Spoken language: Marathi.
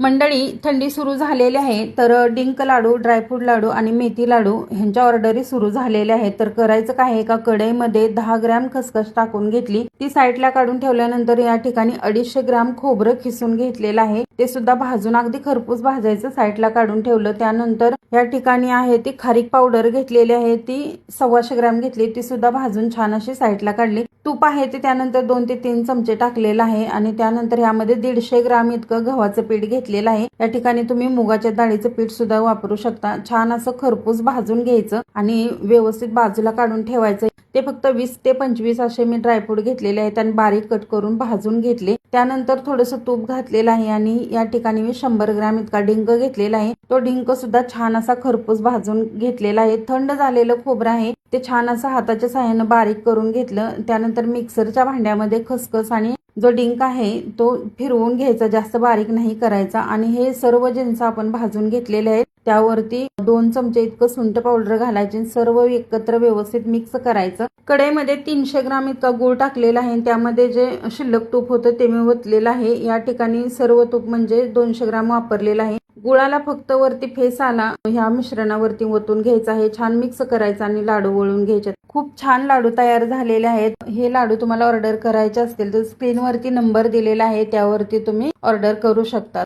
मंडळी, थंडी सुरू झालेली आहे तर डिंक लाडू, ड्रायफ्रूट लाडू आणि मेथी लाडू ह्यांच्या ऑर्डरी सुरू झालेल्या आहेत। तर करायचं काय आहे का, कढईमध्ये 10 ग्रॅम खसखस टाकून घेतली, ती साईडला काढून ठेवल्यानंतर या ठिकाणी 250 ग्रॅम खोबरं खिसून घेतलेलं आहे, ते सुद्धा भाजून अगदी खरपूस भाजायचं, साईडला काढून ठेवलं। त्यानंतर या ठिकाणी आहे ती खारीक पावडर घेतलेली आहे, ती 125 ग्रॅम घेतली, ती सुद्धा भाजून छान अशी साईडला काढली। तूप आहे ते त्यानंतर 2 ते 3 चमचे टाकलेलं आहे आणि त्यानंतर यामध्ये 150 ग्रॅम इतकं गव्हाचं पीठ घेतलेलं आहे। या ठिकाणी तुम्ही मुगाच्या डाळीचं पीठ सुद्धा वापरू शकता। छान असं खरपूस भाजून घ्यायचं आणि व्यवस्थित बाजूला काढून ठेवायचं। ते फक्त 20 ते 25 असे मी ड्रायफ्रूट घेतलेले आहेत आणि बारीक कट करून भाजून घेतले। त्यानंतर थोडंसं तूप घातलेलं आहे आणि या ठिकाणी मी 100 ग्रॅम इतका डिंक घेतलेला आहे, तो डिंक सुद्धा छान असा खरपूस भाजून घेतलेला आहे। थंड झालेलं खोबरं आहे ते छान असं हाताच्या सहाय्याने बारीक करून घेतलं। त्यानंतर मिक्सरच्या भांड्यामध्ये खसखस आणि जो डिंक आहे तो फिरवून घ्यायचा, जास्त बारीक नाही करायचा। आणि हे सर्व जिन्स आपण भाजून घेतलेले आहेत, त्यावरती 2 चमचे इतकं सुंठ पावडर घालायचे, सर्व एकत्र व्यवस्थित मिक्स करायचं। कढईमध्ये 300 ग्रॅम इतका गूळ टाकलेला आहे, त्यामध्ये जे शिल्लक तूप होतं ते मी ओतलेलं आहे। या ठिकाणी सर्व तूप म्हणजे 200 ग्रॅम वापरलेलं आहे। गुळाला फक्त वरती फेस आला ह्या मिश्रणावरती ओतून घ्यायचं आहे, छान मिक्स करायचं आणि लाडू वळून घ्यायचे। खूप छान लाडू तयार झालेले आहेत। हे लाडू तुम्हाला ऑर्डर करायचे असतील तर स्क्रीनवरती नंबर दिलेला आहे, त्यावरती तुम्ही ऑर्डर करू शकता।